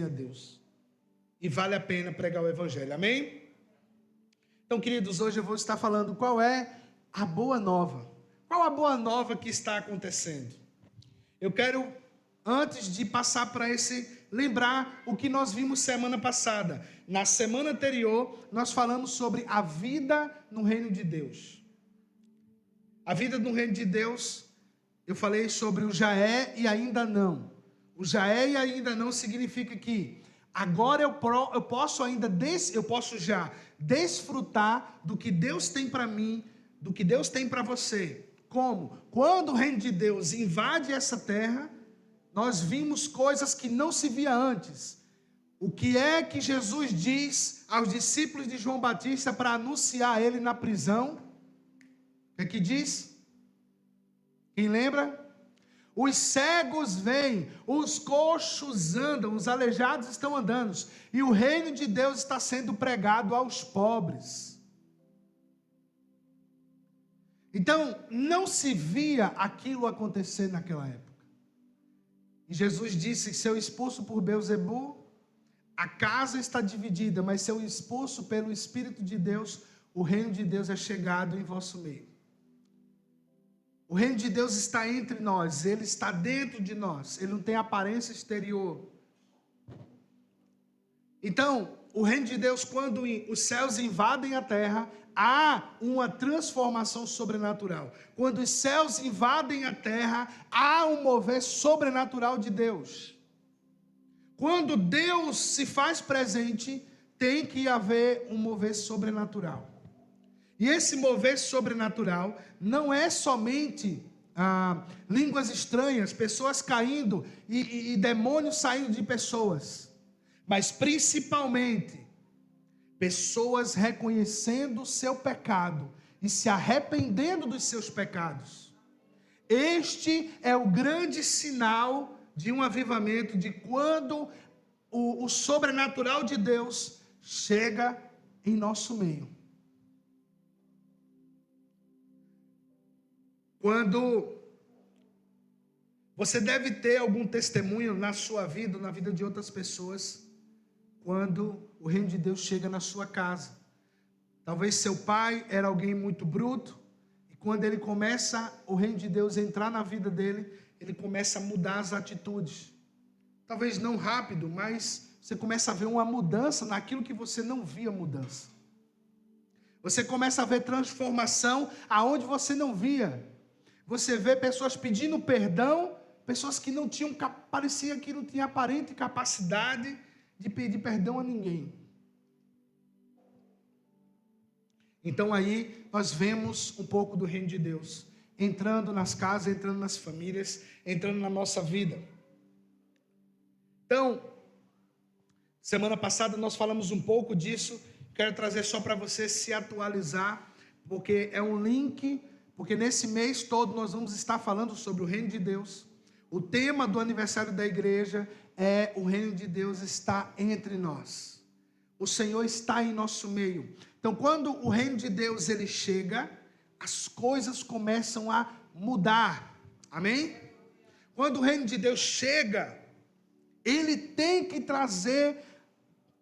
a Deus. E vale a pena pregar o evangelho, amém? Então, queridos, hoje eu vou estar falando qual é a boa nova. Qual a boa nova que está acontecendo? Eu quero, antes de passar para lembrar o que nós vimos semana passada. Na semana anterior, nós falamos sobre a vida no reino de Deus. A vida no reino de Deus, eu falei sobre o já é e ainda não. O já é e ainda não significa que agora eu posso já desfrutar do que Deus tem para mim, do que Deus tem para você. Como? Quando o reino de Deus invade essa terra, nós vimos coisas que não se via antes. O que é que Jesus diz aos discípulos de João Batista para anunciar ele na prisão? O que diz? Quem lembra? Os cegos vêm, os coxos andam, os aleijados estão andando, e o reino de Deus está sendo pregado aos pobres. Então, não se via aquilo acontecer naquela época. E Jesus disse: se eu expulso por Beelzebu, a casa está dividida, mas se eu expulso pelo Espírito de Deus, o reino de Deus é chegado em vosso meio. O reino de Deus está entre nós, ele está dentro de nós, ele não tem aparência exterior. Então, o reino de Deus, quando os céus invadem a terra, há uma transformação sobrenatural. Quando os céus invadem a terra, há um mover sobrenatural de Deus. Quando Deus se faz presente, tem que haver um mover sobrenatural. E esse mover sobrenatural não é somente línguas estranhas, pessoas caindo e demônios saindo de pessoas, mas principalmente pessoas reconhecendo o seu pecado e se arrependendo dos seus pecados. Este é o grande sinal de um avivamento, de quando o sobrenatural de Deus chega em nosso meio. Quando você deve ter algum testemunho na sua vida, na vida de outras pessoas, quando o reino de Deus chega na sua casa. Talvez seu pai era alguém muito bruto, e quando ele começa, o reino de Deus entrar na vida dele, ele começa a mudar as atitudes. Talvez não rápido, mas você começa a ver uma mudança naquilo que você não via mudança. Você começa a ver transformação aonde você não via. Você vê pessoas pedindo perdão, pessoas que não tinham, parecia que não tinha aparente capacidade de pedir perdão a ninguém. Então aí nós vemos um pouco do reino de Deus, entrando nas casas, entrando nas famílias, entrando na nossa vida. Então, semana passada nós falamos um pouco disso, quero trazer só para você se atualizar, porque é um link. Porque nesse mês todo nós vamos estar falando sobre o reino de Deus. O tema do aniversário da igreja é: o reino de Deus está entre nós. O Senhor está em nosso meio. Então, quando o reino de Deus ele chega, as coisas começam a mudar. Amém? Quando o reino de Deus chega, ele tem que trazer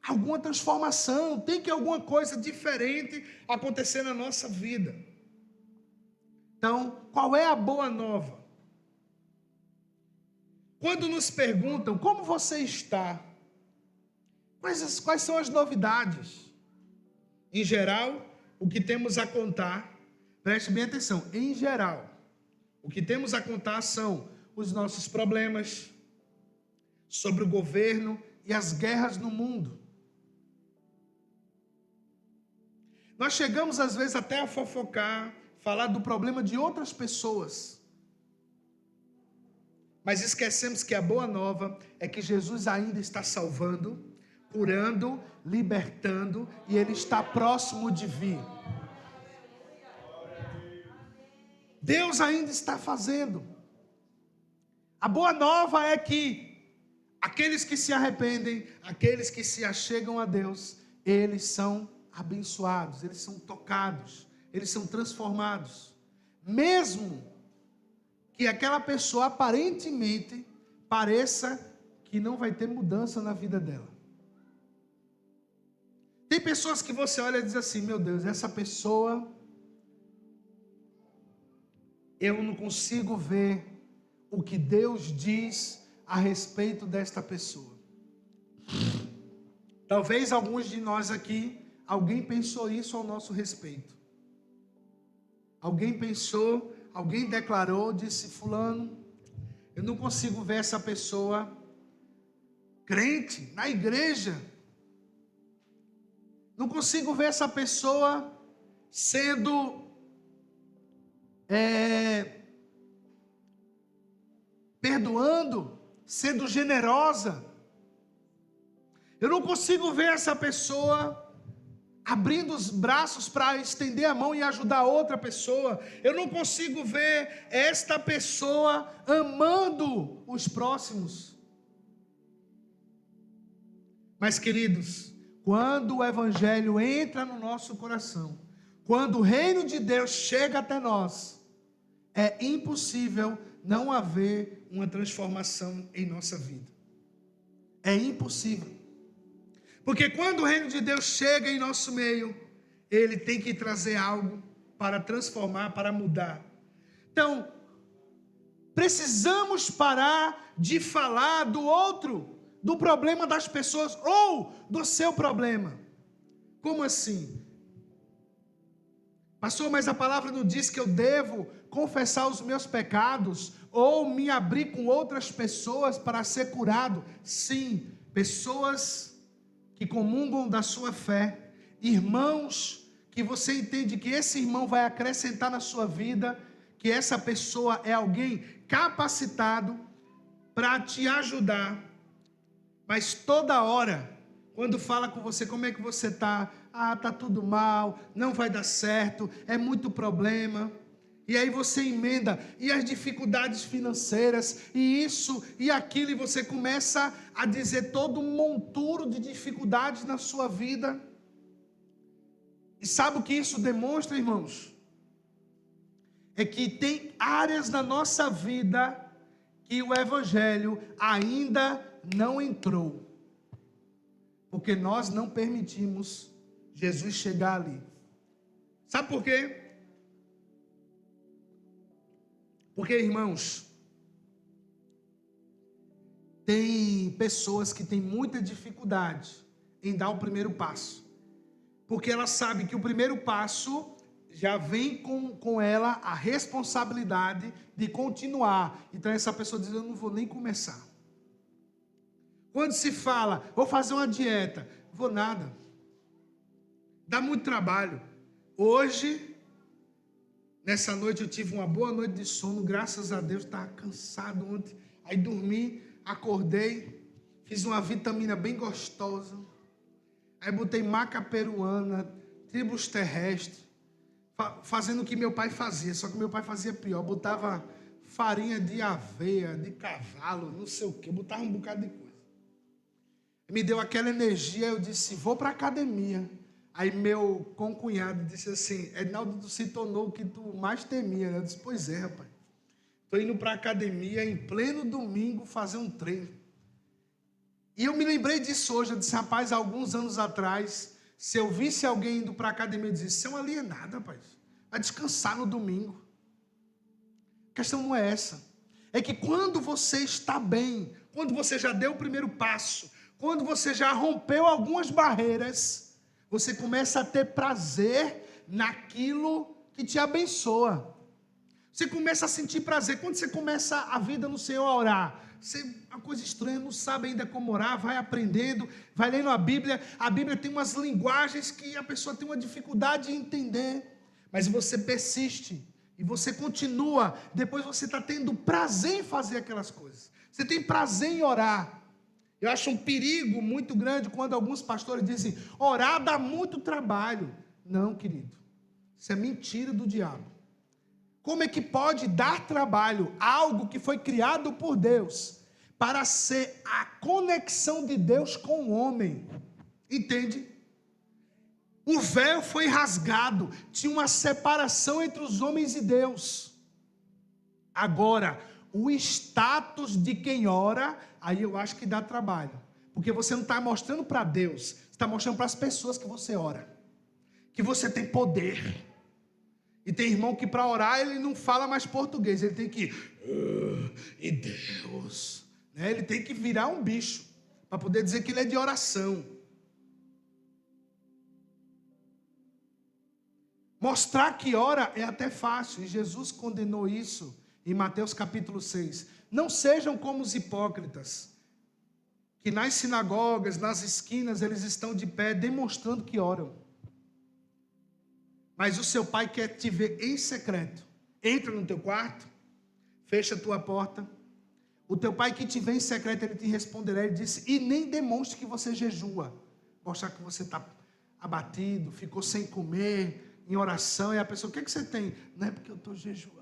alguma transformação, tem que alguma coisa diferente acontecer na nossa vida. Então, qual é a boa nova? Quando nos perguntam como você está, quais são as novidades? Em geral, o que temos a contar, preste bem atenção, em geral, o que temos a contar são os nossos problemas, sobre o governo e as guerras no mundo. Nós chegamos às vezes até a fofocar, falar do problema de outras pessoas, mas esquecemos que a boa nova é que Jesus ainda está salvando, curando, libertando, e Ele está próximo de vir. Deus ainda está fazendo. A boa nova é que aqueles que se arrependem, aqueles que se achegam a Deus, eles são abençoados, eles são tocados, eles são transformados. Mesmo que aquela pessoa aparentemente pareça que não vai ter mudança na vida dela. Tem pessoas que você olha e diz assim, meu Deus, essa pessoa, eu não consigo ver o que Deus diz a respeito desta pessoa. Talvez alguns de nós aqui, alguém pensou isso ao nosso respeito. Alguém pensou, alguém declarou, disse, fulano, eu não consigo ver essa pessoa crente na igreja. Não consigo ver essa pessoa sendo perdoando, sendo generosa. Eu não consigo ver essa pessoa abrindo os braços para estender a mão e ajudar outra pessoa. Eu não consigo ver esta pessoa amando os próximos. Mas, queridos, quando o Evangelho entra no nosso coração, quando o reino de Deus chega até nós, é impossível não haver uma transformação em nossa vida. É impossível. Porque quando o reino de Deus chega em nosso meio, ele tem que trazer algo para transformar, para mudar. Então, precisamos parar de falar do outro, do problema das pessoas ou do seu problema. Como assim? Pastor, mas a palavra não diz que eu devo confessar os meus pecados ou me abrir com outras pessoas para ser curado? Sim, pessoas que comungam da sua fé, irmãos que você entende que esse irmão vai acrescentar na sua vida, que essa pessoa é alguém capacitado para te ajudar, mas toda hora, quando fala com você, como é que você está? Tá tudo mal, não vai dar certo, é muito problema. E aí você emenda, e as dificuldades financeiras, e isso e aquilo, e você começa a dizer todo um monturo de dificuldades na sua vida. E sabe o que isso demonstra, irmãos? É que tem áreas na nossa vida que o Evangelho ainda não entrou. Porque nós não permitimos Jesus chegar ali. Sabe por quê? Porque, irmãos, tem pessoas que têm muita dificuldade em dar o primeiro passo. Porque ela sabe que o primeiro passo já vem com ela a responsabilidade de continuar. Então essa pessoa diz, eu não vou nem começar. Quando se fala, vou fazer uma dieta, vou nada. Dá muito trabalho. Hoje, nessa noite eu tive uma boa noite de sono, graças a Deus, estava cansado ontem. Aí dormi, acordei, fiz uma vitamina bem gostosa. Aí botei maca peruana, tribos terrestres, fazendo o que meu pai fazia, só que meu pai fazia pior, botava farinha de aveia, de cavalo, não sei o que, botava um bocado de coisa. Me deu aquela energia, eu disse, vou para a academia. Aí meu concunhado disse assim, Ednaldo, tu se tornou o que tu mais temia, né? Eu disse, pois é, rapaz. Estou indo para a academia em pleno domingo fazer um treino. E eu me lembrei disso hoje, eu disse, rapaz, há alguns anos atrás, se eu visse alguém indo para a academia, eu dizia, isso é um alienado, rapaz. Vai descansar no domingo. A questão não é essa. É que quando você está bem, quando você já deu o primeiro passo, quando você já rompeu algumas barreiras, você começa a ter prazer naquilo que te abençoa. Você começa a sentir prazer. Quando você começa a vida no Senhor a orar, você, uma coisa estranha, não sabe ainda como orar, vai aprendendo, vai lendo a Bíblia tem umas linguagens que a pessoa tem uma dificuldade em entender, mas você persiste, e você continua, depois você está tendo prazer em fazer aquelas coisas, você tem prazer em orar. Eu acho um perigo muito grande quando alguns pastores dizem, orar dá muito trabalho. Não, querido, isso é mentira do diabo. Como é que pode dar trabalho algo que foi criado por Deus para ser a conexão de Deus com o homem? Entende? O véu foi rasgado, tinha uma separação entre os homens e Deus. Agora, o status de quem ora, aí eu acho que dá trabalho. Porque você não está mostrando para Deus, você está mostrando para as pessoas que você ora, que você tem poder. E tem irmão que para orar ele não fala mais português, ele tem que, e Deus, né? Ele tem que virar um bicho, para poder dizer que ele é de oração. Mostrar que ora é até fácil, e Jesus condenou isso em Mateus capítulo 6. Não sejam como os hipócritas, que nas sinagogas, nas esquinas, eles estão de pé demonstrando que oram. Mas o seu pai quer te ver em secreto. Entra no teu quarto, fecha a tua porta. O teu pai que te vê em secreto, ele te responderá, ele disse, e nem demonstre que você jejua. Mostrar que você está abatido, ficou sem comer, em oração, e a pessoa, o que você tem? Não é porque eu estou jejuando.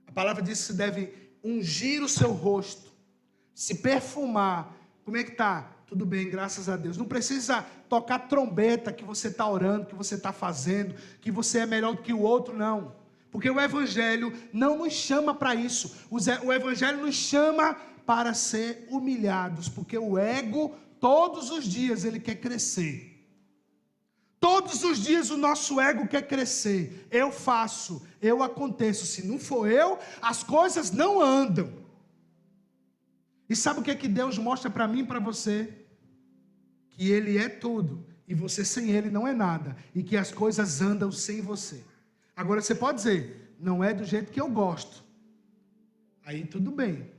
A palavra diz que você deve ungir o seu rosto, se perfumar. Como é que está? Tudo bem, graças a Deus. Não precisa tocar trombeta que você está orando, que você está fazendo, que você é melhor do que o outro, não. Porque o Evangelho não nos chama para isso. O Evangelho nos chama para ser humilhados, porque o ego, todos os dias, ele quer crescer. Todos os dias o nosso ego quer crescer. Eu faço, eu aconteço. Se não for eu, as coisas não andam. E sabe o que é que Deus mostra para mim e para você? Que Ele é tudo, e você sem Ele não é nada, e que as coisas andam sem você. Agora você pode dizer, não é do jeito que eu gosto. Aí tudo bem.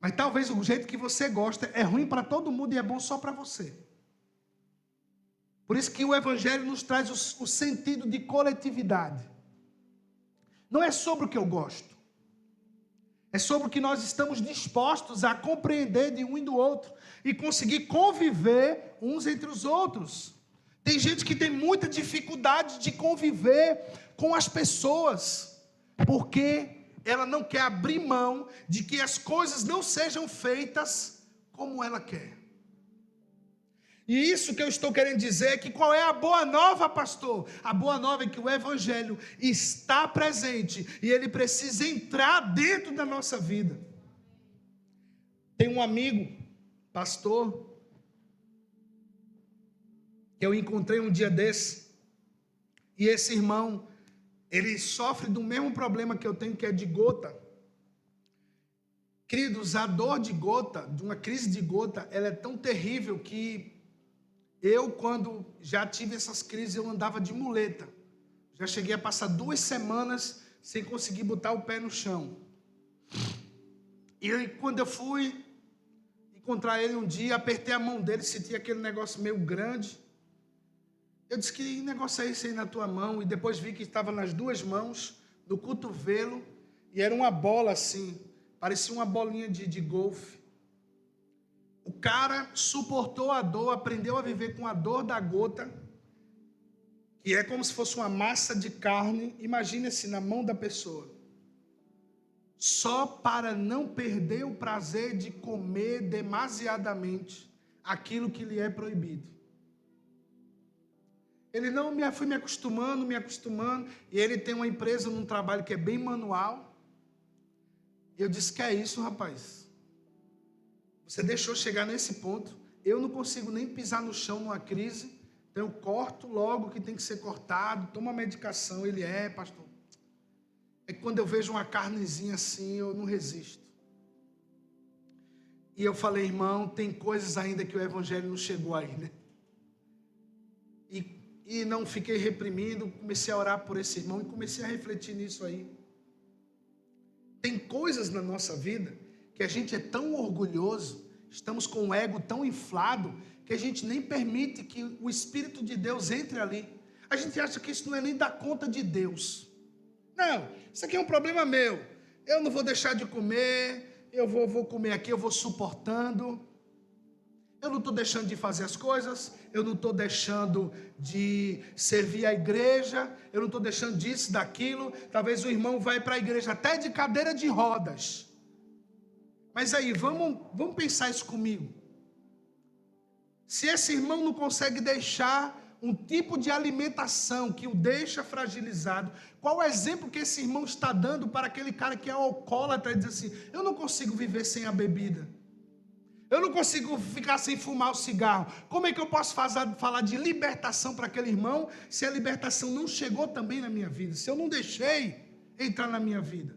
Mas talvez o jeito que você gosta é ruim para todo mundo e é bom só para você. Por isso que o Evangelho nos traz o sentido de coletividade. Não é sobre o que eu gosto. É sobre o que nós estamos dispostos a compreender de um e do outro. E conseguir conviver uns entre os outros. Tem gente que tem muita dificuldade de conviver com as pessoas. Porque ela não quer abrir mão de que as coisas não sejam feitas como ela quer. E isso que eu estou querendo dizer é que qual é a boa nova, pastor? A boa nova é que o Evangelho está presente e ele precisa entrar dentro da nossa vida. Tem um amigo, pastor, que eu encontrei um dia desse, e esse irmão, ele sofre do mesmo problema que eu tenho, que é de gota. Queridos, a dor de gota, de uma crise de gota, ela é tão terrível que eu, quando já tive essas crises, eu andava de muleta. Já cheguei a passar 2 semanas sem conseguir botar o pé no chão. E aí, quando eu fui encontrar ele um dia, apertei a mão dele, senti aquele negócio meio grande. Eu disse, que negócio é esse aí na tua mão? E depois vi que estava nas 2 mãos, no cotovelo, e era uma bola assim, parecia uma bolinha de golfe. O cara suportou a dor, aprendeu a viver com a dor da gota, que é como se fosse uma massa de carne, imagine-se na mão da pessoa, só para não perder o prazer de comer demasiadamente aquilo que lhe é proibido. Ele não, fui me acostumando, e ele tem uma empresa num trabalho que é bem manual. Eu disse, que é isso, rapaz? Você deixou chegar nesse ponto, eu não consigo nem pisar no chão numa crise, então eu corto logo o que tem que ser cortado, tomo a medicação. Ele, pastor, é que quando eu vejo uma carnezinha assim, eu não resisto. E eu falei, irmão, tem coisas ainda que o Evangelho não chegou aí, né? E não fiquei reprimindo, comecei a orar por esse irmão e comecei a refletir nisso aí. Tem coisas na nossa vida que a gente é tão orgulhoso, estamos com o ego tão inflado, que a gente nem permite que o Espírito de Deus entre ali. A gente acha que isso não é nem da conta de Deus. Não, isso aqui é um problema meu. Eu não vou deixar de comer, eu vou comer aqui, eu vou suportando. Eu não estou deixando de fazer as coisas, eu não estou deixando de servir a igreja, eu não estou deixando disso, daquilo. Talvez o irmão vai para a igreja até de cadeira de rodas. Mas aí, vamos pensar isso comigo. Se esse irmão não consegue deixar um tipo de alimentação que o deixa fragilizado, qual o exemplo que esse irmão está dando para aquele cara que é alcoólatra e diz assim: eu não consigo viver sem a bebida, eu não consigo ficar sem fumar o cigarro. Como é que eu posso falar de libertação para aquele irmão se a libertação não chegou também na minha vida, se eu não deixei entrar na minha vida?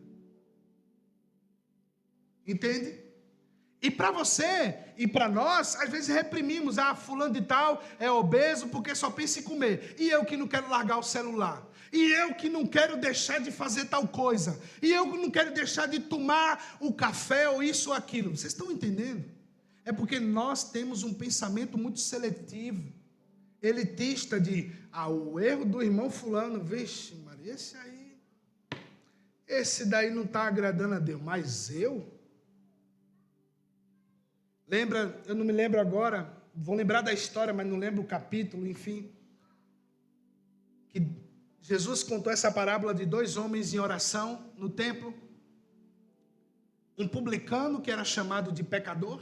Entende? E para você e para nós, às vezes reprimimos: fulano de tal é obeso porque só pensa em comer, e eu que não quero largar o celular, e eu que não quero deixar de fazer tal coisa, e eu que não quero deixar de tomar o café ou isso ou aquilo. Vocês estão entendendo? É porque nós temos um pensamento muito seletivo, elitista, de o erro do irmão fulano, vixe Maria, esse daí não está agradando a Deus, mas lembra, eu não me lembro agora, vou lembrar da história, mas não lembro o capítulo, enfim, que Jesus contou essa parábola de 2 homens em oração no templo, um publicano que era chamado de pecador,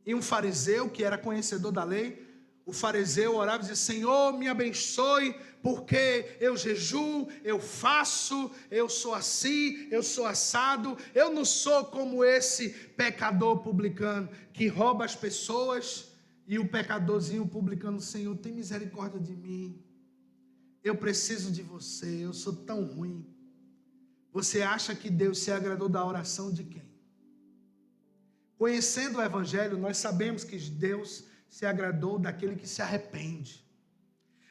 e um fariseu que era conhecedor da lei. O fariseu orava e dizia: Senhor, me abençoe, porque eu jejuo, eu faço, eu sou assim, eu sou assado, eu não sou como esse pecador publicano, que rouba as pessoas. E o pecadorzinho publicano: Senhor, tem misericórdia de mim, eu preciso de você, eu sou tão ruim. Você acha que Deus se agradou da oração de quem? Conhecendo o Evangelho, nós sabemos que Deus se agradou daquele que se arrepende.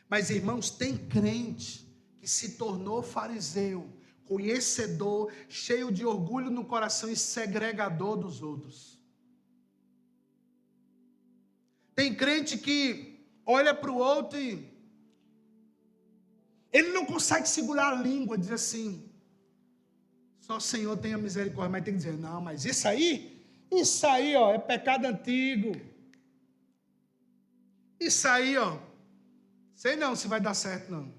Mas, irmãos, tem crente que se tornou fariseu, conhecedor, cheio de orgulho no coração e segregador dos outros. Tem crente que olha para o outro e ele não consegue segurar a língua, diz assim: só o Senhor tenha misericórdia. Mas tem que dizer: não, mas isso aí, é pecado antigo. Isso aí, sei não se vai dar certo, não.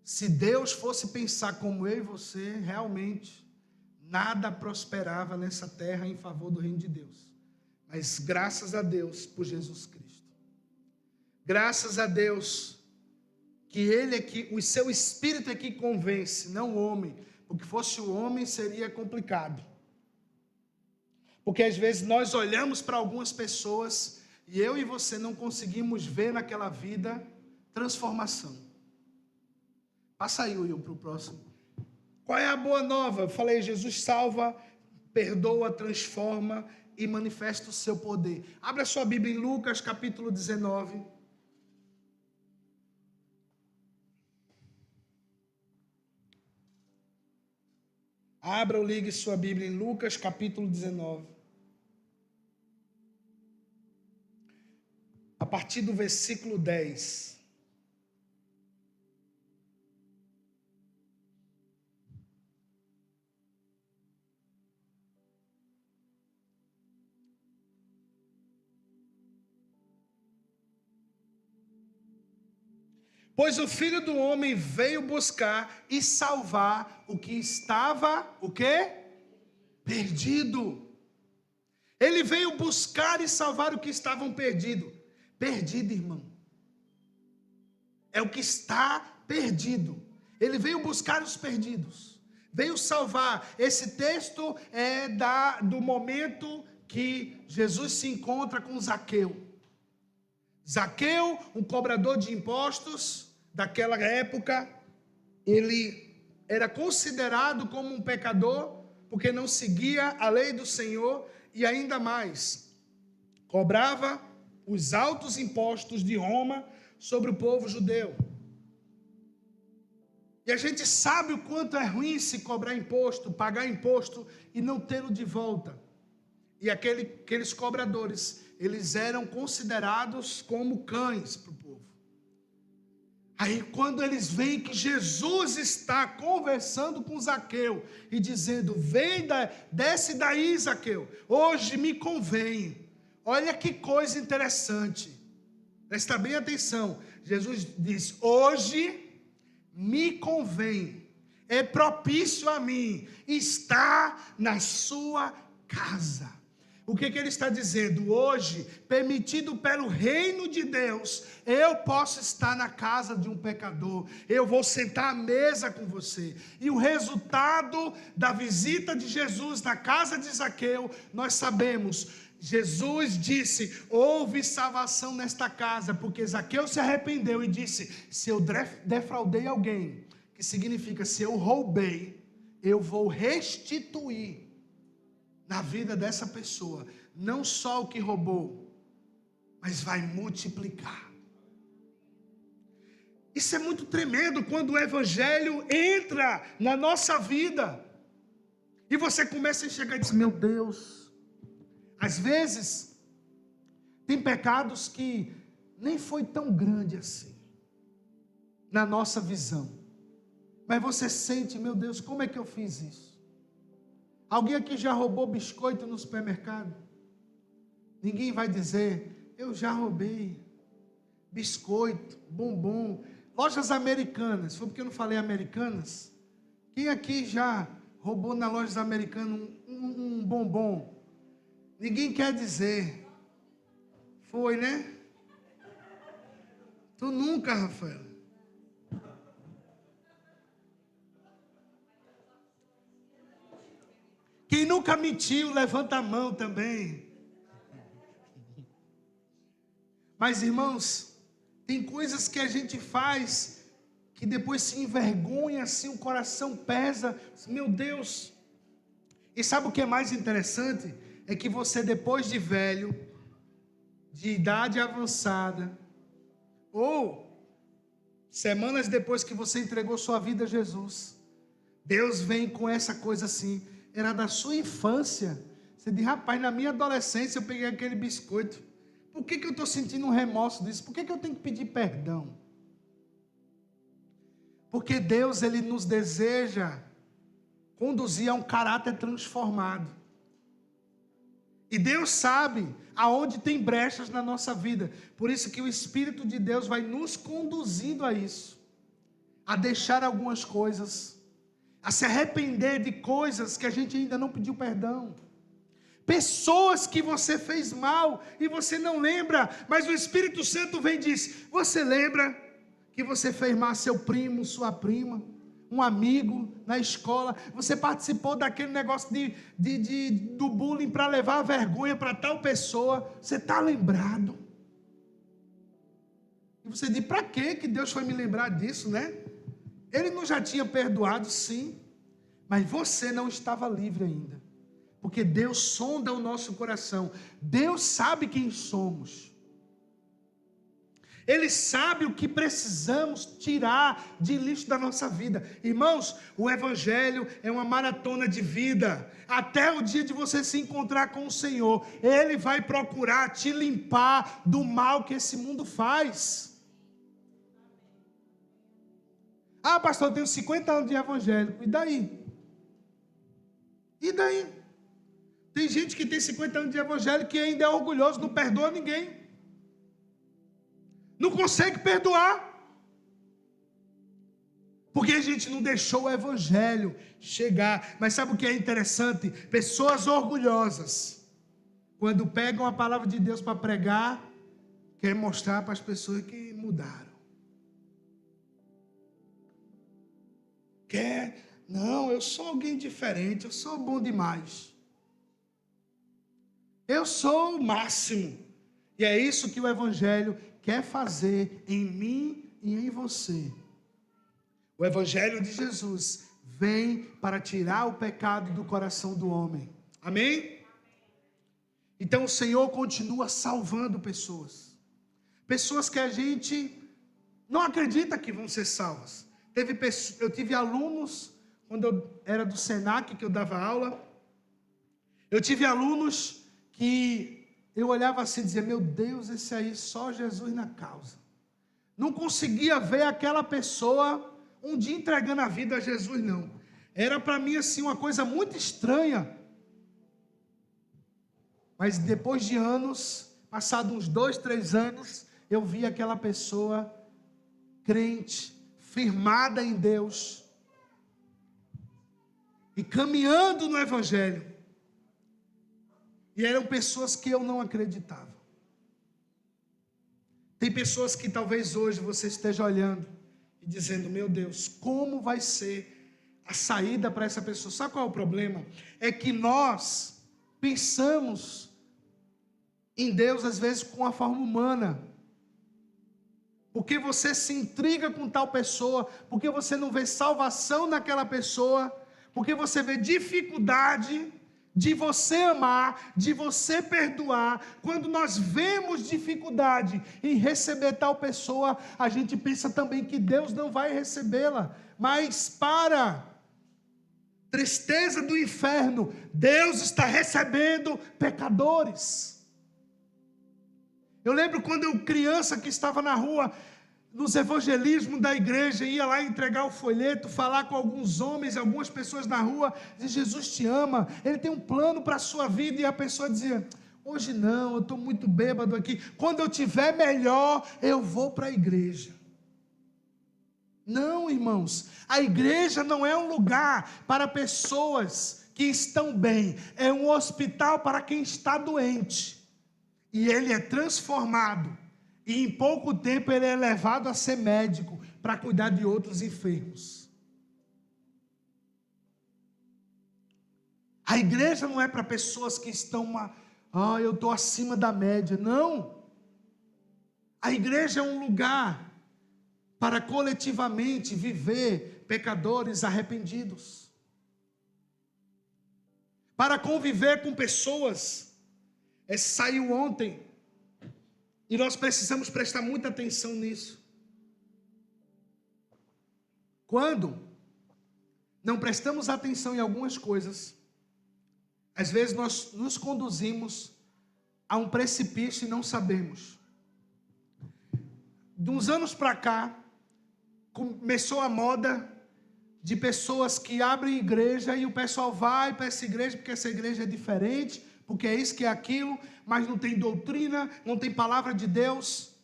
Se Deus fosse pensar como eu e você, realmente, nada prosperava nessa terra em favor do reino de Deus. Mas graças a Deus por Jesus Cristo. Graças a Deus que Ele é que, o seu Espírito é que convence, não o homem. Porque fosse o homem seria complicado. Porque às vezes nós olhamos para algumas pessoas e eu e você não conseguimos ver naquela vida transformação. Passa aí, Will, para o próximo. Qual é a boa nova? Eu falei: Jesus salva, perdoa, transforma e manifesta o seu poder. Abra sua Bíblia em Lucas capítulo 19. Abra ou ligue sua Bíblia em Lucas capítulo 19. A partir do versículo 10. Pois o Filho do Homem veio buscar e salvar o que estava, o quê? Perdido. Ele veio buscar e salvar o que estavam perdido. Perdido, irmão. É o que está perdido. Ele veio buscar os perdidos. Veio salvar. Esse texto é do momento que Jesus se encontra com Zaqueu. Zaqueu, um cobrador de impostos daquela época, ele era considerado como um pecador, porque não seguia a lei do Senhor e ainda mais, cobrava os altos impostos de Roma sobre o povo judeu. E a gente sabe o quanto é ruim se cobrar imposto, pagar imposto e não tê-lo de volta. E aqueles cobradores, eles eram considerados como cães para o povo. Aí quando eles veem que Jesus está conversando com Zaqueu e dizendo: desce daí, Zaqueu, hoje me convém. Olha que coisa interessante, presta bem atenção. Jesus diz: hoje me convém, é propício a mim estar na sua casa. O que ele está dizendo? Hoje, permitido pelo reino de Deus, eu posso estar na casa de um pecador, eu vou sentar à mesa com você. E o resultado da visita de Jesus na casa de Zaqueu, nós sabemos. Jesus disse: houve salvação nesta casa, porque Zaqueu se arrependeu e disse: se eu defraudei alguém, que significa se eu roubei, eu vou restituir na vida dessa pessoa, não só o que roubou, mas vai multiplicar. Isso é muito tremendo quando o evangelho entra na nossa vida, e você começa a enxergar e diz: meu Deus, às vezes, tem pecados que nem foi tão grande assim, na nossa visão, mas você sente: meu Deus, como é que eu fiz isso? Alguém aqui já roubou biscoito no supermercado? Ninguém vai dizer: eu já roubei biscoito, bombom. Lojas americanas, foi porque eu não falei americanas? Quem aqui já roubou na lojas americanas um bombom? Ninguém quer dizer. Foi, né? Tu nunca, Rafael. Quem nunca mentiu, levanta a mão também. Mas, irmãos, tem coisas que a gente faz que depois se envergonha, assim, o coração pesa. Meu Deus. E sabe o que é mais interessante? É que você, depois de velho, de idade avançada, ou semanas depois que você entregou sua vida a Jesus, Deus vem com essa coisa assim: era da sua infância. Você diz: rapaz, na minha adolescência eu peguei aquele biscoito. Por que eu estou sentindo um remorso disso? Por que eu tenho que pedir perdão? Porque Deus, Ele nos deseja conduzir a um caráter transformado. E Deus sabe aonde tem brechas na nossa vida. Por isso que o Espírito de Deus vai nos conduzindo a isso. A deixar algumas coisas, a se arrepender de coisas que a gente ainda não pediu perdão. Pessoas que você fez mal e você não lembra, mas o Espírito Santo vem e diz: você lembra que você fez mal a seu primo, sua prima, um amigo na escola? Você participou daquele negócio do bullying para levar a vergonha para tal pessoa? Você está lembrado? E você diz: para que Deus foi me lembrar disso, né? Ele não já tinha perdoado? Sim, mas você não estava livre ainda. Porque Deus sonda o nosso coração. Deus sabe quem somos. Ele sabe o que precisamos tirar de lixo da nossa vida. Irmãos, o Evangelho é uma maratona de vida. Até o dia de você se encontrar com o Senhor, Ele vai procurar te limpar do mal que esse mundo faz. Ah, pastor, eu tenho 50 anos de evangélico. E daí? E daí? Tem gente que tem 50 anos de evangelho que ainda é orgulhoso, não perdoa ninguém. Não consegue perdoar. Porque a gente não deixou o evangelho chegar. Mas sabe o que é interessante? Pessoas orgulhosas, quando pegam a palavra de Deus para pregar, quer mostrar para as pessoas que mudaram. Não, eu sou alguém diferente, eu sou bom demais. Eu sou o máximo. E é isso que o Evangelho quer fazer em mim e em você. O Evangelho de Jesus vem para tirar o pecado do coração do homem. Amém? Então o Senhor continua salvando pessoas. Pessoas que a gente não acredita que vão ser salvas. Eu tive alunos, quando eu era do Senac, que eu dava aula, eu tive alunos que eu olhava assim e dizia: meu Deus, esse aí só Jesus na causa. Não conseguia ver aquela pessoa um dia entregando a vida a Jesus, não. Era para mim assim uma coisa muito estranha. Mas depois de anos, passados uns 2, 3 anos, eu vi aquela pessoa crente, firmada em Deus e caminhando no Evangelho. E eram pessoas que eu não acreditava. Tem pessoas que talvez hoje você esteja olhando e dizendo: meu Deus, como vai ser a saída para essa pessoa? Sabe qual é o problema? É que nós pensamos em Deus às vezes com a forma humana. Porque você se intriga com tal pessoa, porque você não vê salvação naquela pessoa, porque você vê dificuldade de você amar, de você perdoar. Quando nós vemos dificuldade em receber tal pessoa, a gente pensa também que Deus não vai recebê-la. Mas para tristeza do inferno, Deus está recebendo pecadores. Eu lembro quando eu criança que estava na rua, nos evangelismos da igreja, ia lá entregar o folheto, falar com alguns homens, algumas pessoas na rua, dizer: Jesus te ama, Ele tem um plano para a sua vida, e a pessoa dizia: hoje não, eu estou muito bêbado aqui, quando eu tiver melhor, eu vou para a igreja. Não, irmãos, a igreja não é um lugar para pessoas que estão bem, é um hospital para quem está doente. E ele é transformado, e em pouco tempo ele é levado a ser médico, para cuidar de outros enfermos. A igreja não é para pessoas que estão, eu estou acima da média, não. A igreja é um lugar para coletivamente viver pecadores arrependidos, para conviver com pessoas. Saiu ontem, e nós precisamos prestar muita atenção nisso. Quando não prestamos atenção em algumas coisas, às vezes nós nos conduzimos a um precipício e não sabemos. De uns anos para cá, começou a moda de pessoas que abrem igreja e o pessoal vai para essa igreja porque essa igreja é diferente, porque é isso que é aquilo, mas não tem doutrina, não tem palavra de Deus,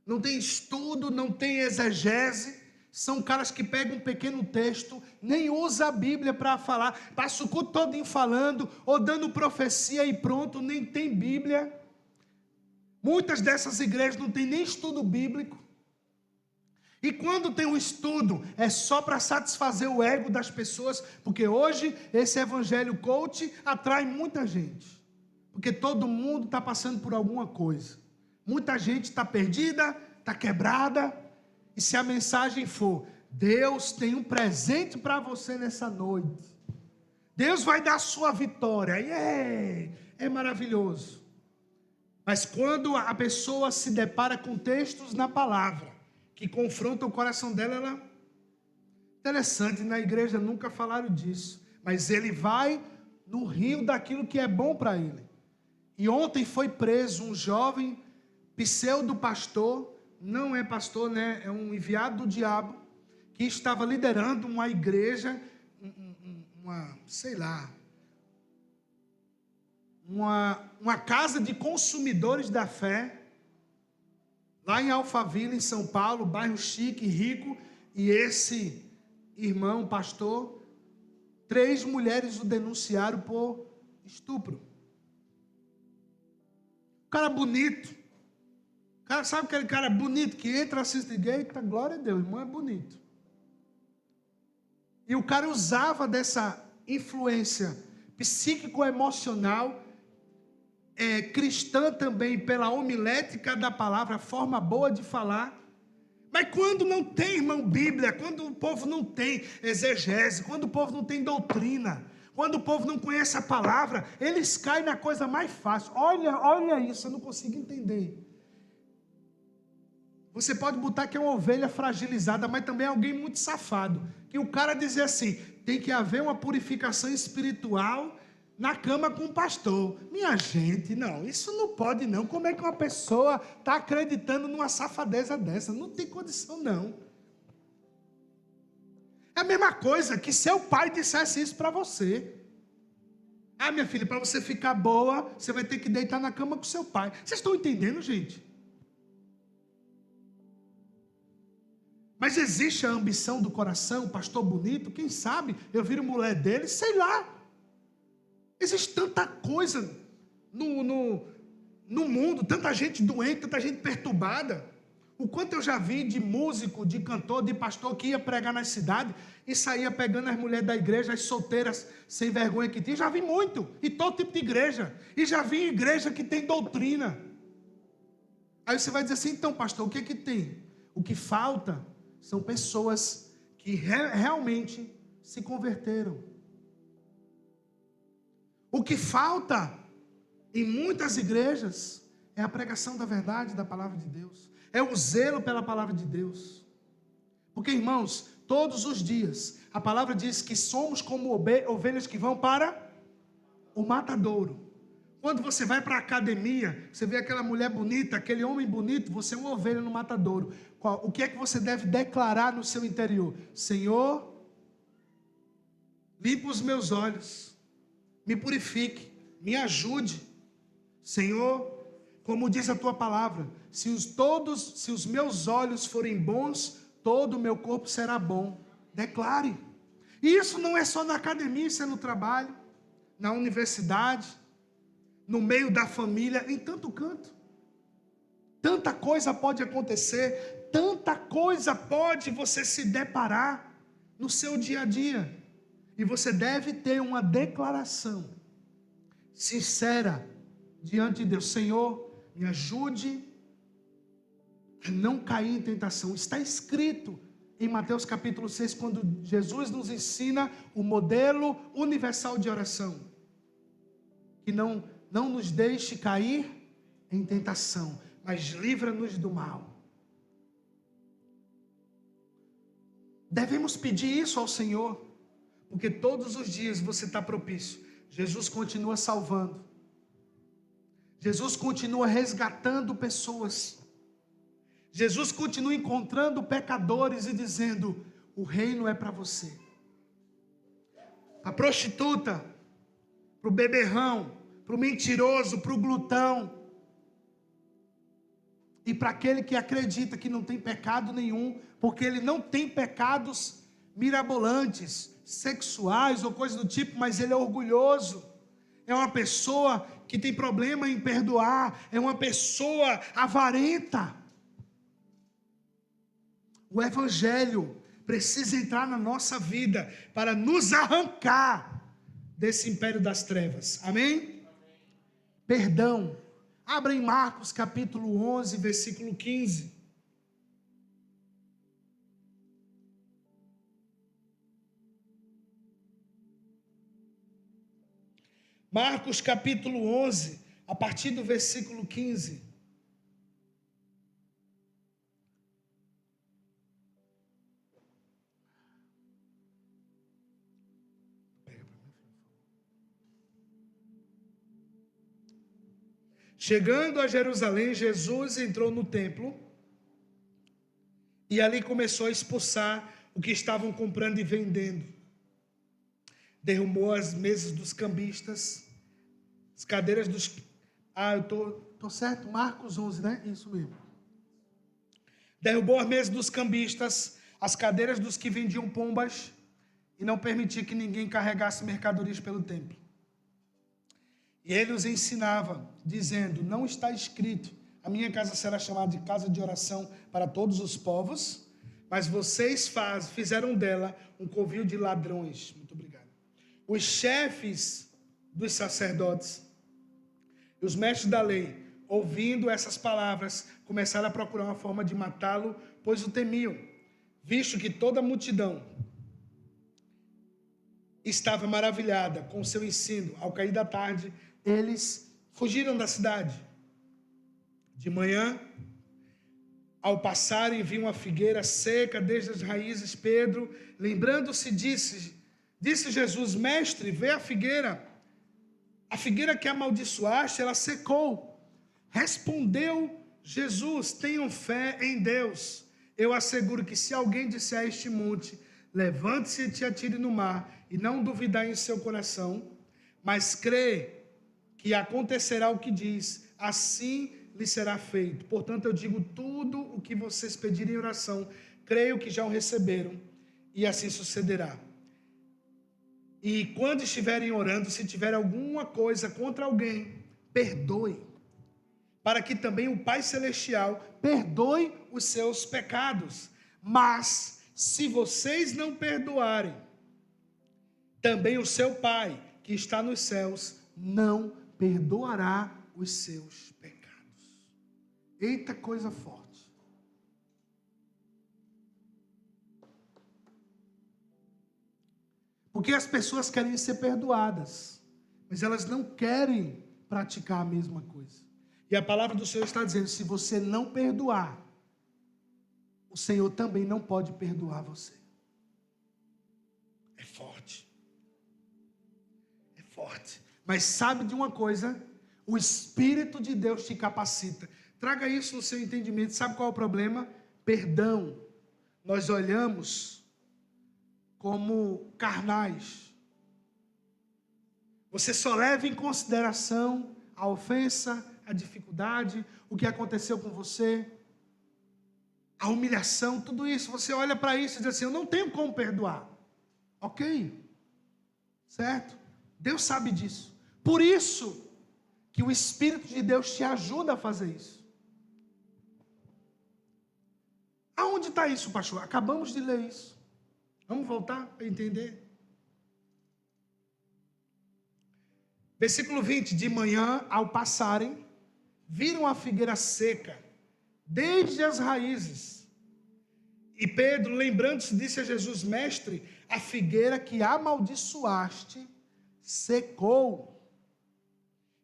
não tem estudo, não tem exegese. São caras que pegam um pequeno texto, nem usa a Bíblia para falar, passa o culto todinho falando, ou dando profecia e pronto, nem tem Bíblia. Muitas dessas igrejas não tem nem estudo bíblico. E quando tem um estudo, é só para satisfazer o ego das pessoas, porque hoje esse evangelho coach atrai muita gente, porque todo mundo está passando por alguma coisa, muita gente está perdida, está quebrada, e se a mensagem for: Deus tem um presente para você nessa noite, Deus vai dar a sua vitória, e é maravilhoso. Mas quando a pessoa se depara com textos na palavra, que confronta o coração dela, interessante, na igreja nunca falaram disso, mas ele vai no rio daquilo que é bom para ele. E ontem foi preso um jovem pseudo-pastor, não é pastor, né? É um enviado do diabo, que estava liderando uma igreja, uma casa de consumidores da fé, lá em Alphaville, em São Paulo, bairro chique, rico, e esse irmão, pastor, 3 mulheres o denunciaram por estupro. O cara bonito, sabe aquele cara bonito que entra, assiste gay, tá, glória a Deus, irmão é bonito. E o cara usava dessa influência psíquico-emocional, cristã também, pela homilética da palavra, forma boa de falar. Mas quando não tem, irmão, Bíblia, quando o povo não tem exegese, quando o povo não tem doutrina, quando o povo não conhece a palavra, eles caem na coisa mais fácil. Olha isso, eu não consigo entender. Você pode botar que é uma ovelha fragilizada, mas também é alguém muito safado, que o cara dizer assim: tem que haver uma purificação espiritual na cama com o pastor. Minha gente, não, isso não pode não. Como é que uma pessoa está acreditando numa safadeza dessa? Não tem condição não. É a mesma coisa que seu pai dissesse isso para você: minha filha, para você ficar boa, você vai ter que deitar na cama com seu pai. Vocês estão entendendo, gente? Mas existe a ambição do coração, pastor bonito, quem sabe eu viro mulher dele, sei lá. Existe tanta coisa no mundo, tanta gente doente, tanta gente perturbada. O quanto eu já vi de músico, de cantor, de pastor que ia pregar na cidade e saía pegando as mulheres da igreja, as solteiras sem vergonha que tinha. Já vi muito, e todo tipo de igreja. E já vi igreja que tem doutrina. Aí você vai dizer assim, então pastor, o que é que tem? O que falta são pessoas que realmente se converteram. O que falta em muitas igrejas é a pregação da verdade, da palavra de Deus. É o zelo pela palavra de Deus. Porque, irmãos, todos os dias, a palavra diz que somos como ovelhas que vão para o matadouro. Quando você vai para a academia, você vê aquela mulher bonita, aquele homem bonito, você é uma ovelha no matadouro. O que é que você deve declarar no seu interior? Senhor, limpa os meus olhos, me purifique, me ajude. Senhor, como diz a tua palavra, se os meus olhos forem bons, todo o meu corpo será bom. Declare. E isso não é só na academia, isso é no trabalho, na universidade, no meio da família, em tanto canto. Tanta coisa pode acontecer, tanta coisa pode você se deparar no seu dia a dia. E você deve ter uma declaração sincera diante de Deus. Senhor, me ajude a não cair em tentação. Está escrito em Mateus capítulo 6, quando Jesus nos ensina o modelo universal de oração. Que não nos deixe cair em tentação, mas livra-nos do mal. Devemos pedir isso ao Senhor, porque todos os dias você está propício. Jesus continua salvando. Jesus continua resgatando pessoas. Jesus continua encontrando pecadores e dizendo, o reino é para você. Para a prostituta, para o beberrão, para o mentiroso, para o glutão. E para aquele que acredita que não tem pecado nenhum, porque ele não tem pecados mirabolantes, sexuais ou coisa do tipo, mas ele é orgulhoso. É uma pessoa que tem problema em perdoar, é uma pessoa avarenta. O evangelho precisa entrar na nossa vida para nos arrancar desse império das trevas. Amém? Perdão. Abra em Marcos capítulo 11, versículo 15. Marcos capítulo 11, a partir do versículo 15. Chegando a Jerusalém, Jesus entrou no templo e ali começou a expulsar o que estavam comprando e vendendo. Derrubou as mesas dos cambistas, as cadeiras dos... eu tô certo? Marcos 11, né? Isso mesmo. Derrubou as mesas dos cambistas, as cadeiras dos que vendiam pombas e não permitia que ninguém carregasse mercadorias pelo templo. E ele os ensinava, dizendo, não está escrito, a minha casa será chamada de casa de oração para todos os povos, mas vocês fizeram dela um covil de ladrões. Muito obrigado. Os chefes dos sacerdotes e os mestres da lei, ouvindo essas palavras, começaram a procurar uma forma de matá-lo, pois o temiam, visto que toda a multidão estava maravilhada com o seu ensino. Ao cair da tarde, eles fugiram da cidade. De manhã, ao passarem, viam uma figueira seca desde as raízes. Pedro, lembrando-se, disse Jesus, mestre, vê a figueira que amaldiçoaste, ela secou. Respondeu Jesus, tenham fé em Deus. Eu asseguro que se alguém disser a este monte, levante-se e te atire no mar, e não duvidar em seu coração, mas crê que acontecerá o que diz, assim lhe será feito. Portanto, eu digo, tudo o que vocês pedirem em oração, creio que já o receberam, e assim sucederá. E quando estiverem orando, se tiver alguma coisa contra alguém, perdoe, para que também o Pai Celestial perdoe os seus pecados. Mas, se vocês não perdoarem, também o seu Pai, que está nos céus, não perdoará os seus pecados. Eita, coisa forte. Porque as pessoas querem ser perdoadas, mas elas não querem praticar a mesma coisa. E a palavra do Senhor está dizendo, se você não perdoar, o Senhor também não pode perdoar você. É forte. É forte. Mas sabe de uma coisa? O Espírito de Deus te capacita. Traga isso no seu entendimento. Sabe qual é o problema? Perdão. Nós olhamos como carnais. Você só leva em consideração a ofensa, a dificuldade, o que aconteceu com você, a humilhação, tudo isso. Você olha para isso e diz assim, eu não tenho como perdoar. Ok? Certo? Deus sabe disso. Por isso que o Espírito de Deus te ajuda a fazer isso. Aonde está isso, pastor? Acabamos de ler isso. Vamos voltar para entender. Versículo 20. De manhã, ao passarem, viram a figueira seca, desde as raízes. E Pedro, lembrando-se, disse a Jesus, mestre, a figueira que amaldiçoaste, secou.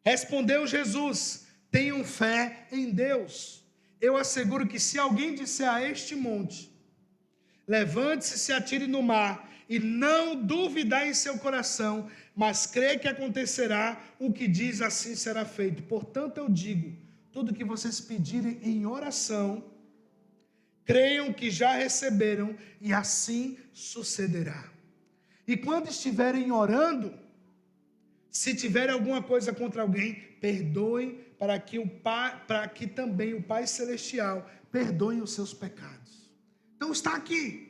Respondeu Jesus, tenham fé em Deus. Eu asseguro que se alguém disser a este monte, levante-se e se atire no mar, e não duvidar em seu coração, mas crê que acontecerá o que diz, assim será feito. Portanto eu digo, tudo que vocês pedirem em oração, creiam que já receberam, e assim sucederá. E quando estiverem orando, se tiverem alguma coisa contra alguém, perdoem, para que também o Pai Celestial perdoe os seus pecados. Então está aqui.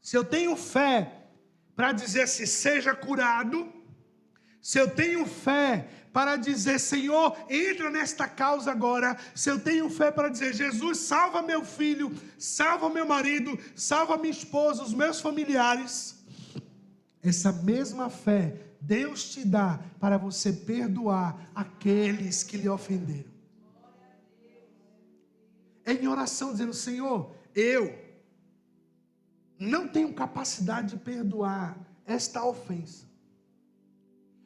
Se eu tenho fé para dizer assim, seja curado, se eu tenho fé para dizer, Senhor, entra nesta causa agora, se eu tenho fé para dizer, Jesus, salva meu filho, salva meu marido, salva minha esposa, os meus familiares, essa mesma fé Deus te dá para você perdoar aqueles que lhe ofenderam. É em oração dizendo, Senhor, eu não tenho capacidade de perdoar esta ofensa,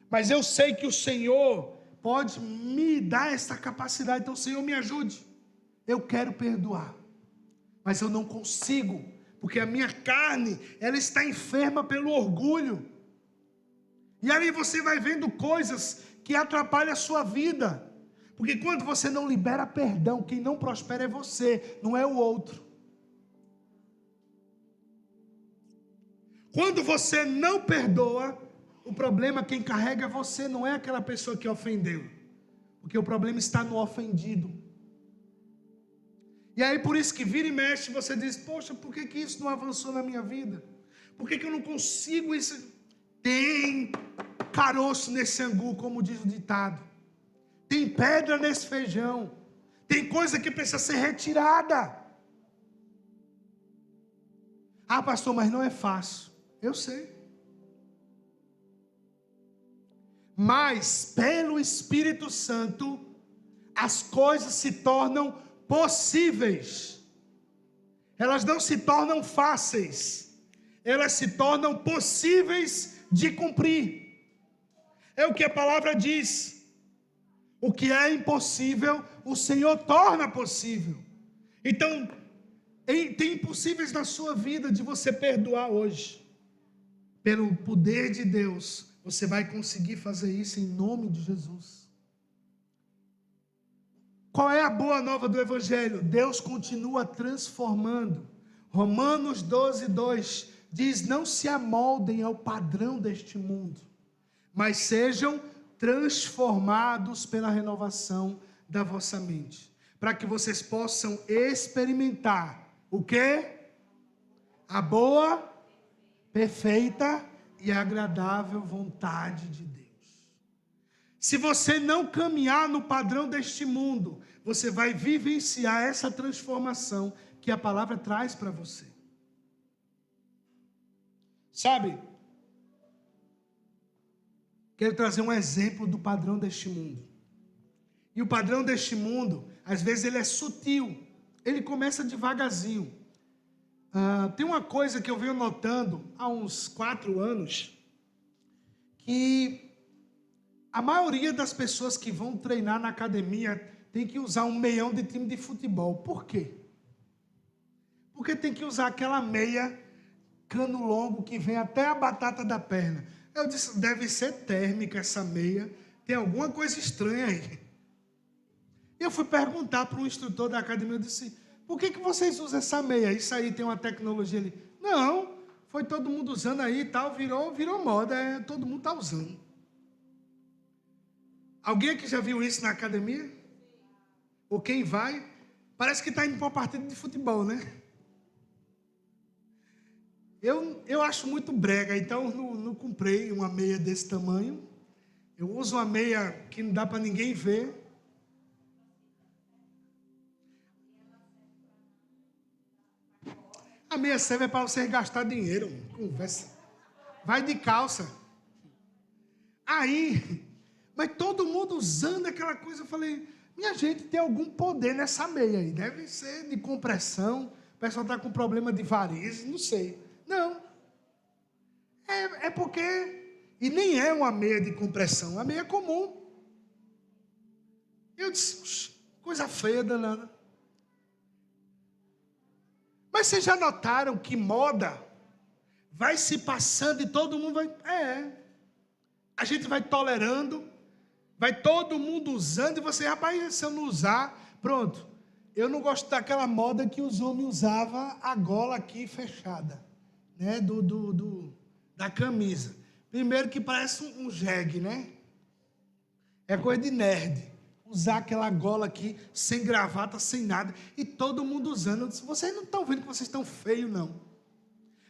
mas eu sei que o Senhor pode me dar essa capacidade, então Senhor me ajude, eu quero perdoar, mas eu não consigo, porque a minha carne, ela está enferma pelo orgulho, e aí você vai vendo coisas que atrapalham a sua vida, porque quando você não libera perdão, quem não prospera é você, não é o outro. Quando você não perdoa, o problema quem carrega é você, não é aquela pessoa que ofendeu, porque o problema está no ofendido. E aí por isso que vira e mexe, você diz, poxa, por que isso não avançou na minha vida? Por que eu não consigo isso? Tem caroço nesse angu, como diz o ditado. Tem pedra nesse feijão. Tem coisa que precisa ser retirada. Ah, pastor, mas não é fácil. Eu sei. Mas pelo Espírito Santo, as coisas se tornam possíveis. Elas não se tornam fáceis. Elas se tornam possíveis de cumprir. É o que a palavra diz. O que é impossível, o Senhor torna possível. Então, tem impossíveis na sua vida de você perdoar hoje. Pelo poder de Deus, você vai conseguir fazer isso em nome de Jesus. Qual é a boa nova do Evangelho? Deus continua transformando. Romanos 12:2 diz, não se amoldem ao padrão deste mundo, mas sejam transformados pela renovação da vossa mente, para que vocês possam experimentar o quê? A boa, perfeita e agradável vontade de Deus. Se você não caminhar no padrão deste mundo, você vai vivenciar essa transformação que a palavra traz para você. Sabe? Quero trazer um exemplo do padrão deste mundo. E o padrão deste mundo, às vezes ele é sutil. Ele começa devagarzinho. Tem uma coisa que eu venho notando há uns 4 anos, que a maioria das pessoas que vão treinar na academia tem que usar um meião de time de futebol. Por quê? Porque tem que usar aquela meia cano longo que vem até a batata da perna. Eu disse, deve ser térmica essa meia, tem alguma coisa estranha aí. Eu fui perguntar para um instrutor da academia, eu disse, por que vocês usam essa meia? Isso aí tem uma tecnologia ali. Não, foi todo mundo usando aí e tal, virou moda, todo mundo está usando. Alguém aqui já viu isso na academia? Ou quem vai? Parece que está indo para uma partida de futebol, né? Eu acho muito brega, então não comprei uma meia desse tamanho. Eu uso uma meia que não dá para ninguém ver. A meia serve para você gastar dinheiro. Conversa. Vai de calça. Aí, mas todo mundo usando aquela coisa, eu falei, minha gente, tem algum poder nessa meia aí. Deve ser de compressão. O pessoal está com problema de varizes, não sei. Não. É porque... E nem é uma meia de compressão, é uma meia comum. Eu disse, coisa feia danada. Mas vocês já notaram que moda vai se passando e todo mundo vai... A gente vai tolerando, vai todo mundo usando e você, rapaz, se eu não usar, pronto. Eu não gosto daquela moda que os homens usavam a gola aqui fechada, né, da camisa. Primeiro que parece um jegue, né? É coisa de nerd. Usar aquela gola aqui, sem gravata, sem nada. E todo mundo usando. Eu disse, vocês não estão vendo que vocês estão feios, não.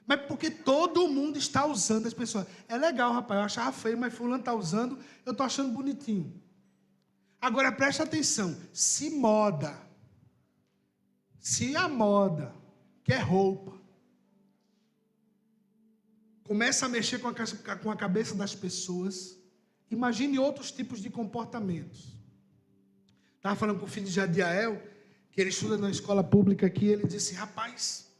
Mas porque todo mundo está usando as pessoas. É legal, rapaz, eu achava feio, mas fulano está usando, eu estou achando bonitinho. Agora, preste atenção. Se a moda, que é roupa, começa a mexer com a cabeça das pessoas, imagine outros tipos de comportamentos. Estava falando com o filho de Jadiael, que ele estuda na escola pública aqui, ele disse, rapaz,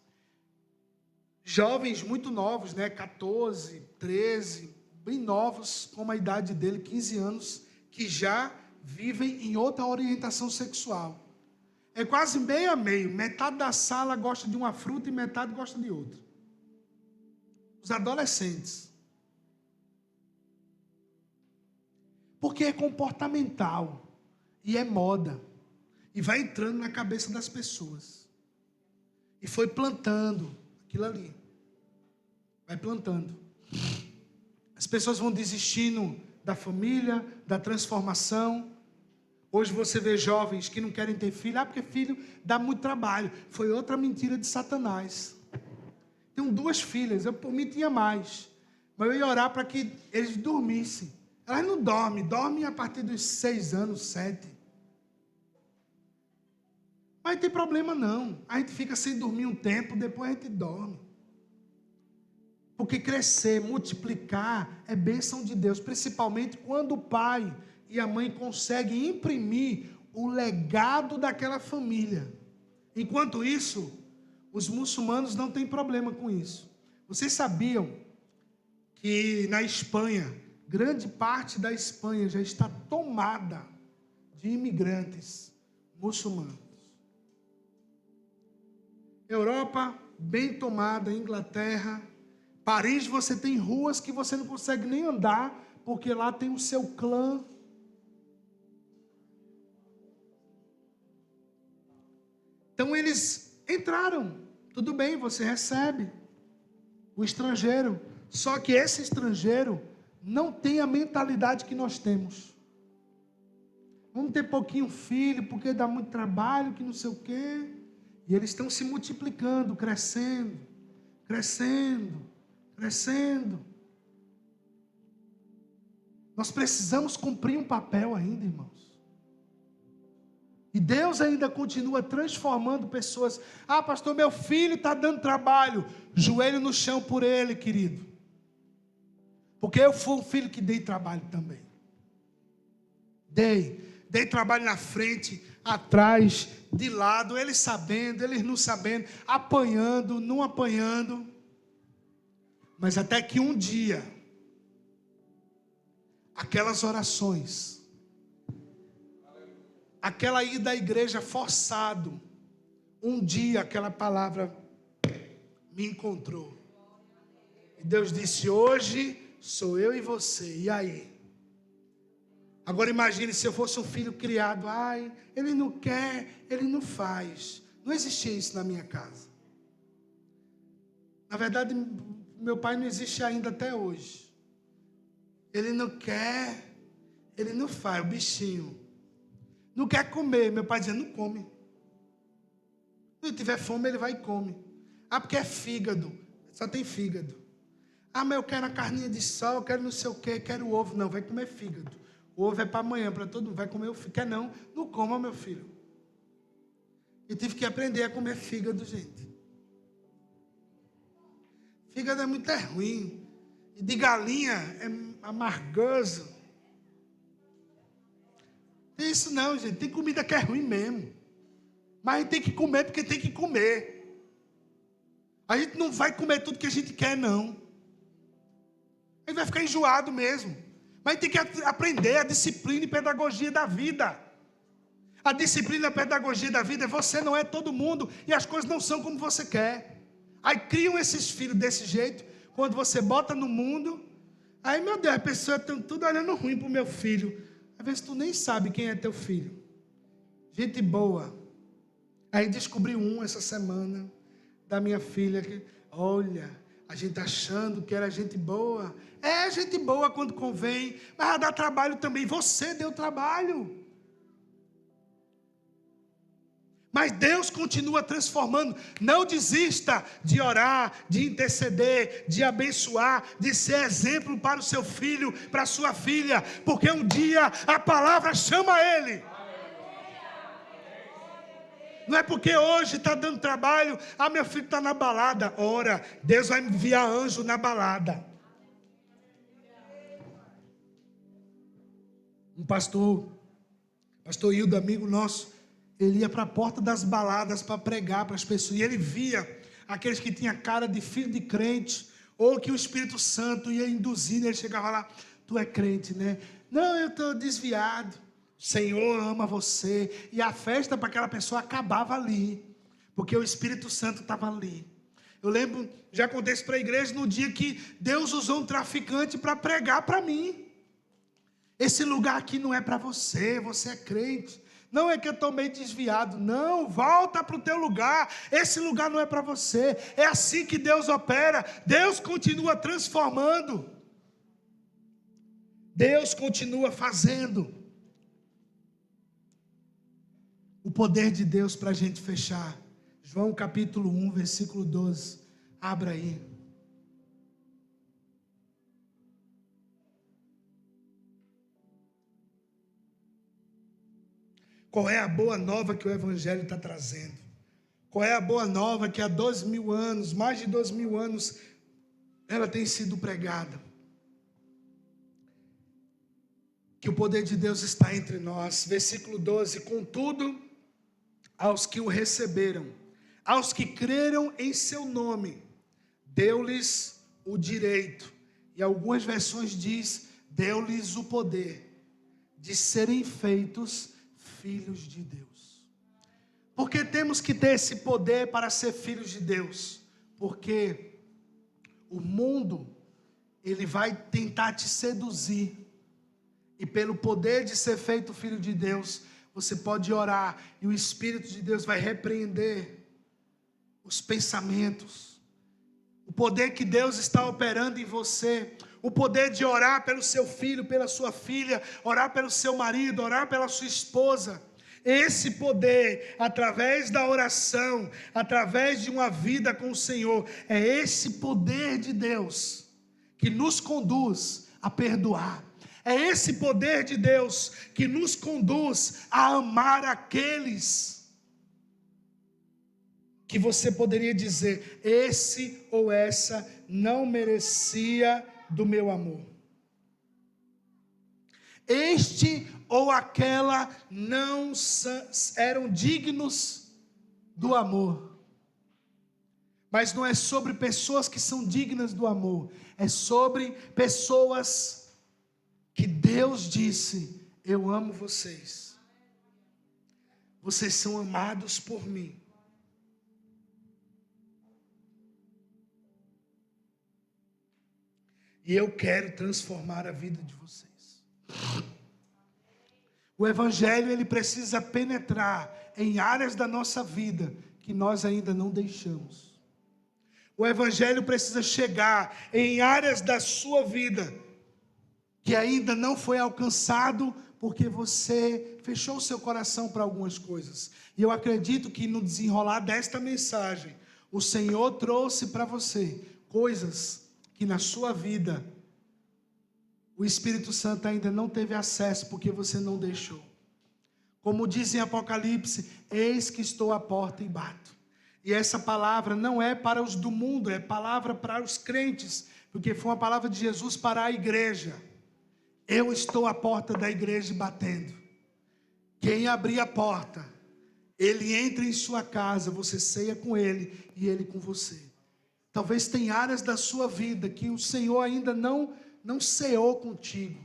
jovens muito novos, né, 14, 13, bem novos, como a idade dele, 15 anos, que já vivem em outra orientação sexual. É quase meio a meio, metade da sala gosta de uma fruta e metade gosta de outra. Os adolescentes. Porque é comportamental. E é moda. E vai entrando na cabeça das pessoas. E foi plantando aquilo ali. Vai plantando. As pessoas vão desistindo da família, da transformação. Hoje você vê jovens que não querem ter filho. Porque filho dá muito trabalho. Foi outra mentira de Satanás. Tenho 2 filhas. Eu por mim tinha mais. Mas eu ia orar para que eles dormissem. Elas não dormem a partir dos 6 anos, 7. Mas não tem problema não. A gente fica sem dormir um tempo, depois a gente dorme. Porque crescer, multiplicar é bênção de Deus. Principalmente quando o pai e a mãe conseguem imprimir o legado daquela família. Enquanto isso, os muçulmanos não têm problema com isso. Vocês sabiam que na Espanha, grande parte da Espanha já está tomada de imigrantes muçulmanos. Europa, bem tomada, Inglaterra. Paris, você tem ruas que você não consegue nem andar, porque lá tem o seu clã. Então eles entraram. Tudo bem, você recebe o estrangeiro. Só que esse estrangeiro não tem a mentalidade que nós temos. Vamos ter pouquinho filho, porque dá muito trabalho, que não sei o quê. E eles estão se multiplicando, crescendo. Nós precisamos cumprir um papel ainda, irmãos. E Deus ainda continua transformando pessoas. Ah, pastor, meu filho está dando trabalho. Joelho no chão por ele, querido. Porque eu fui um filho que dei trabalho também. Dei trabalho na frente, atrás, de lado, eles sabendo, eles não sabendo, apanhando, não apanhando. Mas até que um dia, aquelas orações, aquela ida à igreja forçado, um dia aquela palavra me encontrou. E Deus disse: hoje sou eu e você, e aí? Agora imagine se eu fosse um filho criado, ele não quer, ele não faz. Não existia isso na minha casa. Na verdade, meu pai não existe ainda até hoje. Ele não quer, ele não faz, o bichinho. Não quer comer, meu pai dizia, não come. Se ele tiver fome, ele vai e come. Porque é fígado, só tem fígado. Mas eu quero a carninha de sol, eu quero não sei o quê, quero ovo. Não, vai comer fígado. O ovo é para amanhã, para todo mundo. Vai comer o fígado. Quer não? Não coma, meu filho. Eu tive que aprender a comer fígado, gente. Fígado é muito ruim. E de galinha é amargoso. Tem isso não, gente. Tem comida que é ruim mesmo. Mas a gente tem que comer porque tem que comer. A gente não vai comer tudo que a gente quer, não. A gente vai ficar enjoado mesmo. Mas tem que aprender a disciplina e pedagogia da vida. A disciplina e a pedagogia da vida é você não é todo mundo e as coisas não são como você quer. Aí criam esses filhos desse jeito. Quando você bota no mundo, aí, meu Deus, a pessoa está tudo olhando ruim para o meu filho. Às vezes tu nem sabe quem é teu filho. Gente boa. Aí descobri essa semana, da minha filha, que, olha, a gente achando que era gente boa. É gente boa quando convém, mas dá trabalho também. Você deu trabalho. Mas Deus continua transformando. Não desista de orar, de interceder, de abençoar, de ser exemplo para o seu filho, para a sua filha. Porque um dia a palavra chama ele. Não é porque hoje está dando trabalho, meu filho está na balada. Ora, Deus vai enviar anjo na balada. Um pastor Hildo, amigo nosso, ele ia para a porta das baladas para pregar para as pessoas. E ele via aqueles que tinham cara de filho de crente, ou que o Espírito Santo ia induzindo. Ele chegava lá, tu é crente, né? Não, eu estou desviado. O Senhor ama você. E a festa para aquela pessoa acabava ali, porque o Espírito Santo estava ali. Eu lembro, já contei isso para a igreja, no dia que Deus usou um traficante para pregar para mim. Esse lugar aqui não é para você, você é crente. Não é que eu estou meio desviado, não, volta para o teu lugar. Esse lugar não é para você. É assim que Deus opera. Deus continua transformando. Deus continua fazendo. O poder de Deus para a gente fechar. João capítulo 1, versículo 12. Abra aí. Qual é a boa nova que o Evangelho está trazendo? Qual é a boa nova que há 2000 anos, mais de 2000 anos, ela tem sido pregada? Que o poder de Deus está entre nós. Versículo 12. Contudo, aos que o receberam, aos que creram em seu nome, deu-lhes o direito. E algumas versões diz, deu-lhes o poder de serem feitos filhos de Deus. Por que temos que ter esse poder para ser filhos de Deus? Porque o mundo, ele vai tentar te seduzir. E pelo poder de ser feito filho de Deus, você pode orar e o Espírito de Deus vai repreender os pensamentos. O poder que Deus está operando em você. O poder de orar pelo seu filho, pela sua filha, orar pelo seu marido, orar pela sua esposa. Esse poder, através da oração, através de uma vida com o Senhor, é esse poder de Deus que nos conduz a perdoar. É esse poder de Deus que nos conduz a amar aqueles que você poderia dizer: esse ou essa não merecia do meu amor. Este ou aquela não eram dignos do amor. Mas não é sobre pessoas que são dignas do amor, é sobre pessoas que Deus disse: eu amo vocês. Vocês são amados por mim. E eu quero transformar a vida de vocês. O Evangelho, ele precisa penetrar em áreas da nossa vida que nós ainda não deixamos. O Evangelho precisa chegar em áreas da sua vida que ainda não foi alcançado porque você fechou o seu coração para algumas coisas. E eu acredito que no desenrolar desta mensagem, o Senhor trouxe para você coisas que na sua vida o Espírito Santo ainda não teve acesso porque você não deixou. Como diz em Apocalipse: eis que estou à porta e bato. E essa palavra não é para os do mundo, é palavra para os crentes, porque foi uma palavra de Jesus para a igreja. Eu estou à porta da igreja batendo. Quem abrir a porta, ele entra em sua casa, você ceia com ele e ele com você. Talvez tenha áreas da sua vida que o Senhor ainda não ceou contigo.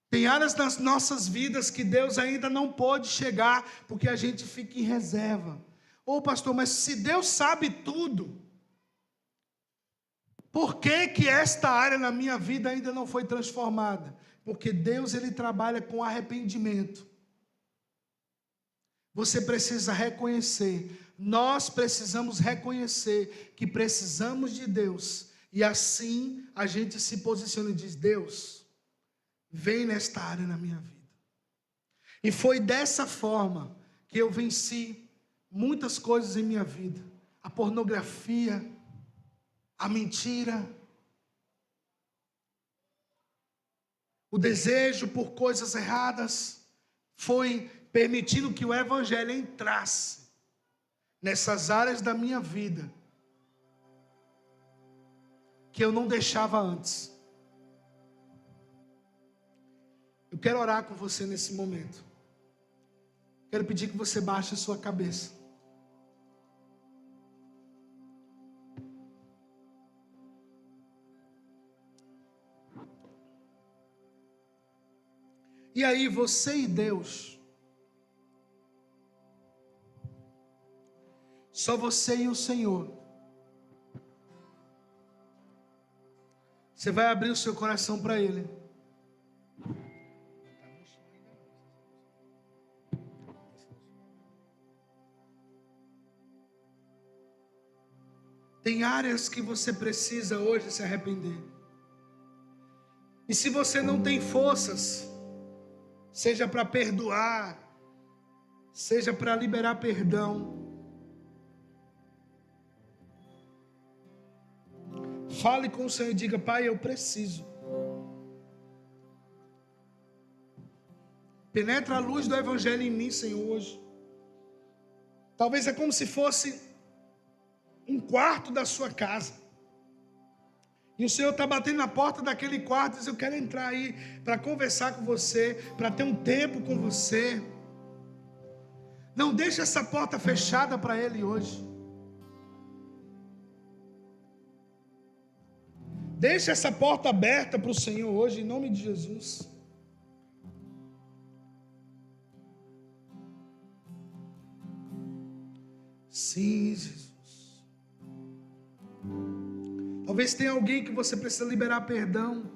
Tem áreas das nossas vidas que Deus ainda não pode chegar, porque a gente fica em reserva. Ô pastor, mas se Deus sabe tudo, por que esta área na minha vida ainda não foi transformada? Porque Deus, ele trabalha com arrependimento. Você precisa reconhecer, nós precisamos reconhecer que precisamos de Deus. E assim a gente se posiciona e diz: Deus, vem nesta área na minha vida. E foi dessa forma que eu venci muitas coisas em minha vida. A pornografia, a mentira, o desejo por coisas erradas, foi permitindo que o Evangelho entrasse nessas áreas da minha vida que eu não deixava antes. Eu quero orar com você nesse momento. Quero pedir que você baixe a sua cabeça. E aí você e Deus, só você e o Senhor. Você vai abrir o seu coração para Ele. Tem áreas que você precisa hoje se arrepender. E se você não tem forças, seja para perdoar, seja para liberar perdão, fale com o Senhor e diga: Pai, eu preciso. Penetra a luz do Evangelho em mim, Senhor, hoje. Talvez é como se fosse um quarto da sua casa. E o Senhor está batendo na porta daquele quarto e diz: eu quero entrar aí para conversar com você, para ter um tempo com você. Não deixe essa porta fechada para Ele hoje. Deixe essa porta aberta para o Senhor hoje, em nome de Jesus. Sim, Jesus. Talvez tenha alguém que você precisa liberar perdão.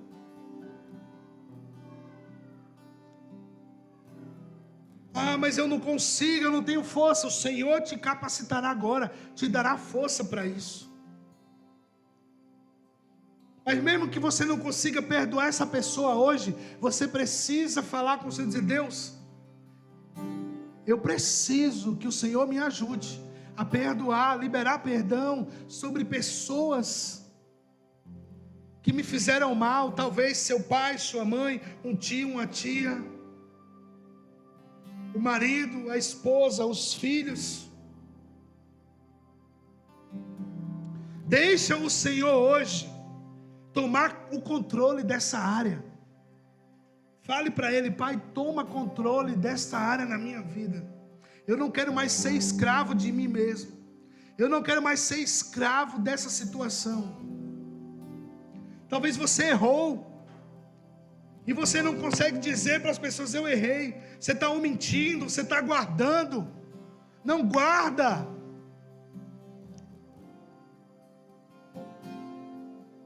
Ah, mas eu não consigo, eu não tenho força. O Senhor te capacitará agora, te dará força para isso. Mas mesmo que você não consiga perdoar essa pessoa hoje, você precisa falar com o Senhor e dizer: Deus, eu preciso que o Senhor me ajude a perdoar, liberar perdão sobre pessoas que me fizeram mal, talvez seu pai, sua mãe, um tio, uma tia, o marido, a esposa, os filhos. Deixa o Senhor hoje tomar o controle dessa área. Fale para Ele: Pai, toma controle dessa área na minha vida. Eu não quero mais ser escravo de mim mesmo. Eu não quero mais ser escravo dessa situação. Talvez você errou e você não consegue dizer para as pessoas: eu errei. Você está mentindo, você está guardando. Não guarda.